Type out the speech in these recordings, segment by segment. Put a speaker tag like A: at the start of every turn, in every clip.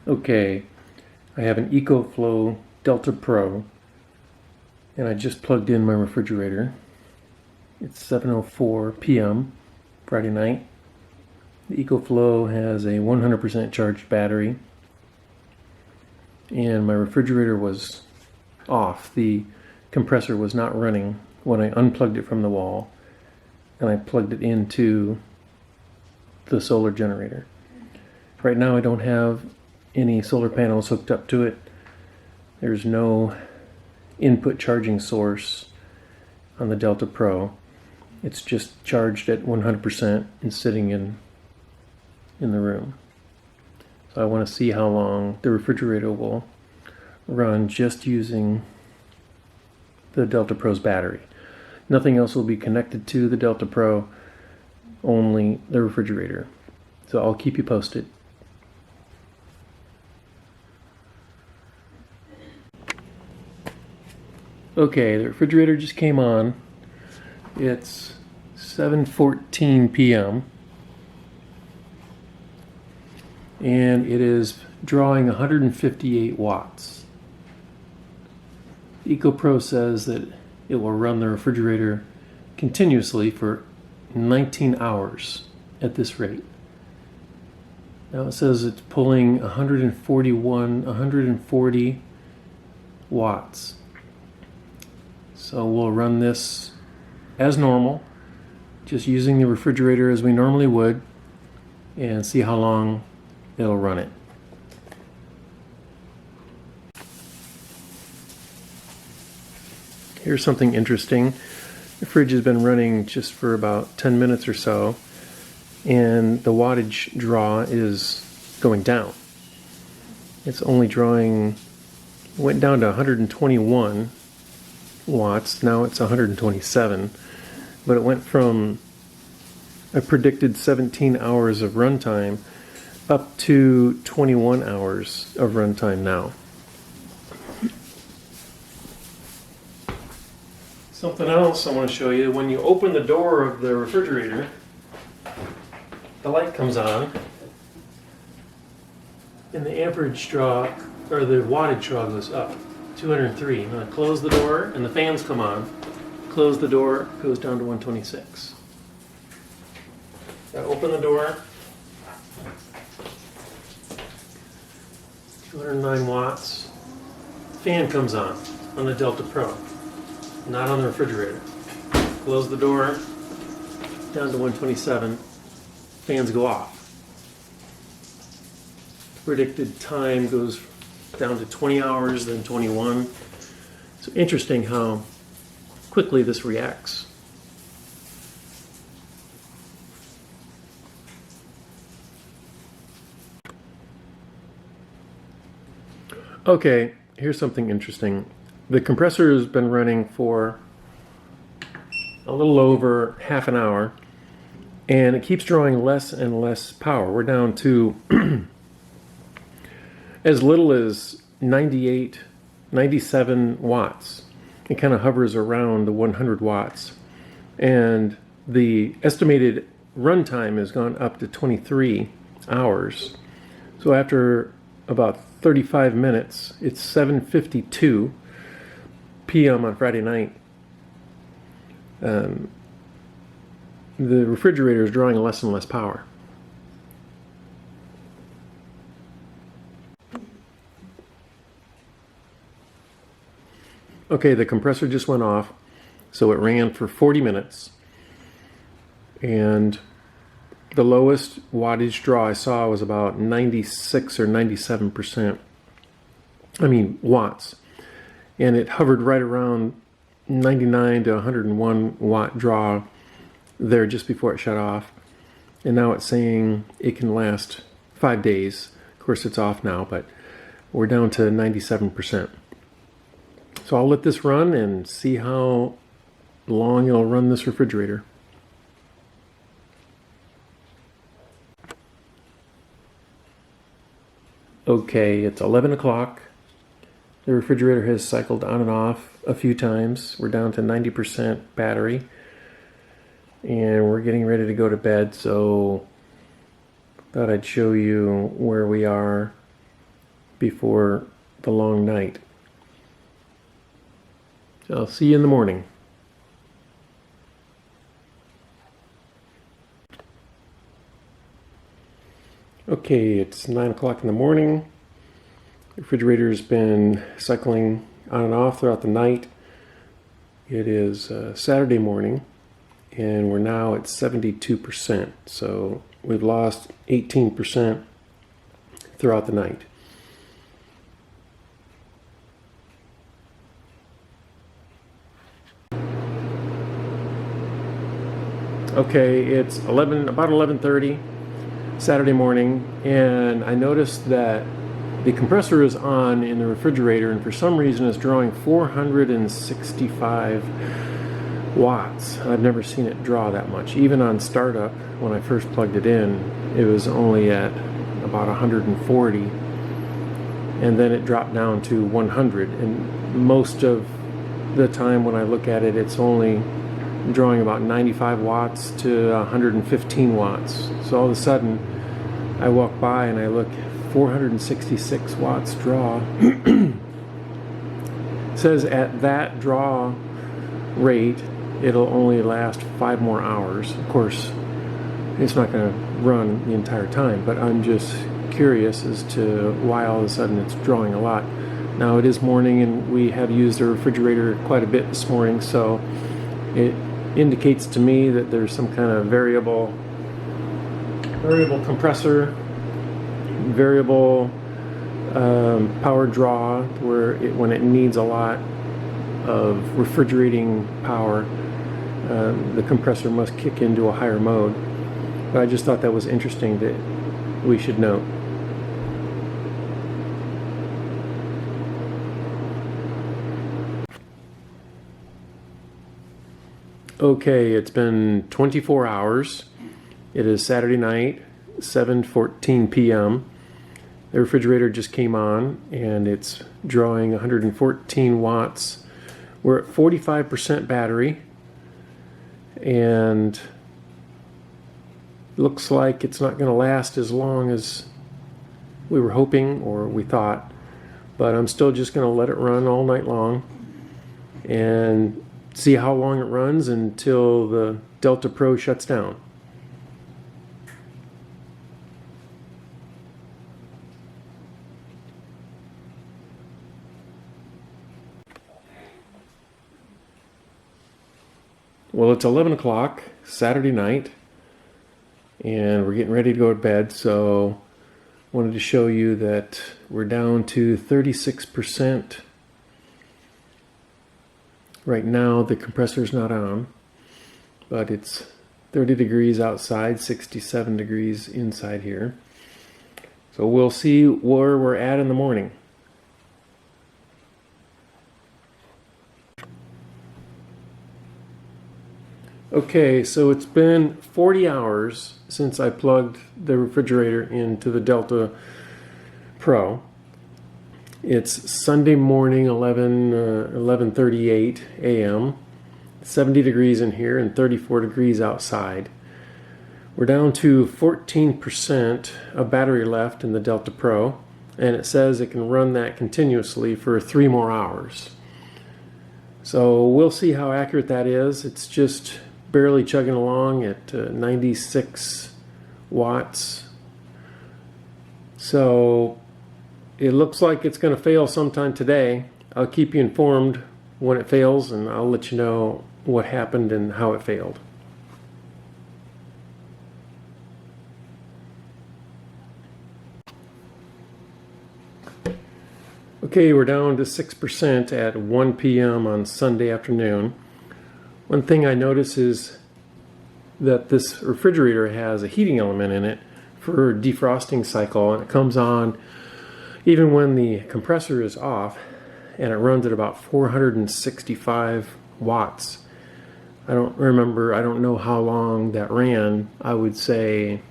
A: Okay, I have an EcoFlow Delta Pro, and I just plugged in my refrigerator. It's 7:04 p.m. Friday night. The EcoFlow has a 100% charged battery, and my refrigerator was off. The compressor was not running when I unplugged it from the wall, and I plugged it into the solar generator. Right now I don't have any solar panels hooked up to it. There's no input charging source on the Delta Pro. It's just charged at 100% and sitting in the room. So I want to see how long the refrigerator will run just using the Delta Pro's battery. Nothing else will be connected to the Delta Pro, only the refrigerator. So I'll keep you posted. Okay, the refrigerator just came on. It's 7:14 p.m. and it is drawing 158 watts. EcoPro says that it will run the refrigerator continuously for 19 hours at this rate. Now it says it's pulling 140 watts. So we'll run this as normal, just using the refrigerator as we normally would, and see how long it'll run it. Here's something interesting. The fridge has been running just for about 10 minutes or so, and the wattage draw is going down. It's only drawing, went down to 121 watts, now it's 127, but it went from a predicted 17 hours of runtime up to 21 hours of runtime now. Something else I want to show you, when you open the door of the refrigerator, the light comes on and the amperage draw, or the wattage draw, goes up. 203. I'm going to close the door and the fans come on. Close the door, goes down to 126. Now open the door. 209 watts. Fan comes on the Delta Pro, not on the refrigerator. Close the door, down to 127. Fans go off. Predicted time goes down to 20 hours, then 21. So interesting how quickly this reacts. Okay, here's something interesting. The compressor has been running for a little over half an hour, and it keeps drawing less and less power. We're down to as little as 98, 97 watts. It kind of hovers around the 100 watts. And the estimated runtime has gone up to 23 hours. So after about 35 minutes, it's 7:52 p.m. on Friday night. The refrigerator is drawing less and less power. Okay, the compressor just went off, so it ran for 40 minutes, and the lowest wattage draw I saw was about 96 or 97%. Watts. And it hovered right around 99 to 101 watt draw there just before it shut off. And now it's saying it can last 5 days. Of course, it's off now, but we're down to 97%. So I'll let this run and see how long it'll run this refrigerator. Okay, it's 11 o'clock. The refrigerator has cycled on and off a few times. We're down to 90% battery. And we're getting ready to go to bed, so thought I'd show you where we are before the long night. So I'll see you in the morning. Okay, it's 9 o'clock in the morning. The refrigerator's been cycling on and off throughout the night. It is Saturday morning, and we're now at 72%. So we've lost 18% throughout the night. Okay, it's about 11:30 Saturday morning, and I noticed that the compressor is on in the refrigerator, and for some reason it's drawing 465 watts. I've never seen it draw that much. Even on startup, when I first plugged it in, it was only at about 140, and then it dropped down to 100, and most of the time when I look at it, it's only drawing about 95 watts to 115 watts. So all of a sudden I walk by and I look, 466 watts draw. It says at that draw rate it'll only last 5 more hours. Of course it's not going to run the entire time, but I'm just curious as to why all of a sudden it's drawing a lot. Now it is morning and we have used the refrigerator quite a bit this morning, so it indicates to me that there's some kind of variable compressor, variable power draw, where when it needs a lot of refrigerating power, the compressor must kick into a higher mode. But I just thought that was interesting that we should note. Okay, it's been 24 hours. It is Saturday night, 7:14 p.m. The refrigerator just came on and it's drawing 114 watts. We're at 45% battery, and looks like it's not going to last as long as we were hoping or we thought, but I'm still just going to let it run all night long and see how long it runs until the Delta Pro shuts down. Well, it's 11 o'clock Saturday night, and we're getting ready to go to bed, so I wanted to show you that we're down to 36%. Right now the compressor's not on, but it's 30 degrees outside, 67 degrees inside here. So we'll see where we're at in the morning. Okay, so it's been 40 hours since I plugged the refrigerator into the Delta Pro. It's Sunday morning, 11:38 a.m. 70 degrees in here and 34 degrees outside. We're down to 14% of battery left in the Delta Pro, and it says it can run that continuously for 3 more hours. So we'll see how accurate that is. It's just barely chugging along at 96 watts. So it looks like it's going to fail sometime today. I'll keep you informed when it fails, and I'll let you know what happened and how it failed. Okay, we're down to 6% at 1 p.m. on Sunday afternoon. One thing I notice is that this refrigerator has a heating element in it for defrosting cycle, and it comes on even when the compressor is off, and it runs at about 465 watts. I don't know how long that ran. I would say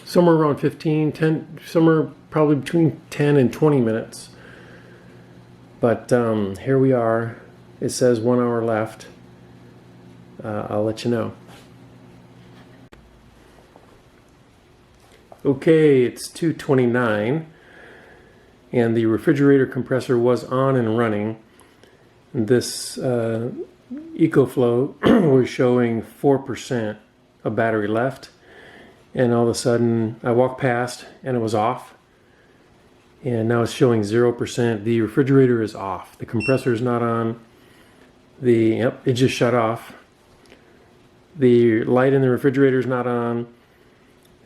A: somewhere around 10, somewhere probably between 10 and 20 minutes. But here we are. It says 1 hour left. I'll let you know. Okay, it's 2:29, and the refrigerator compressor was on and running. This EcoFlow was showing 4% of battery left, and all of a sudden I walked past and it was off, and now it's showing 0%. The refrigerator is off, the compressor is not on, it just shut off. The light in the refrigerator is not on.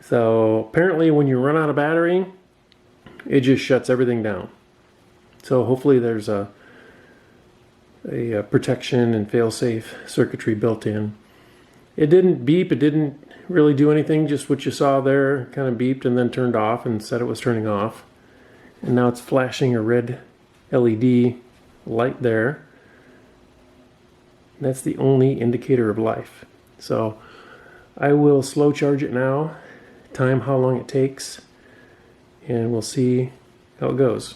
A: So apparently when you run out of battery, it just shuts everything down. So hopefully there's a protection and fail-safe circuitry built in. It didn't beep, it didn't really do anything, just what you saw there kind of beeped and then turned off and said it was turning off. And now it's flashing a red LED light there. That's the only indicator of life. So I will slow charge it now, time how long it takes, and we'll see how it goes.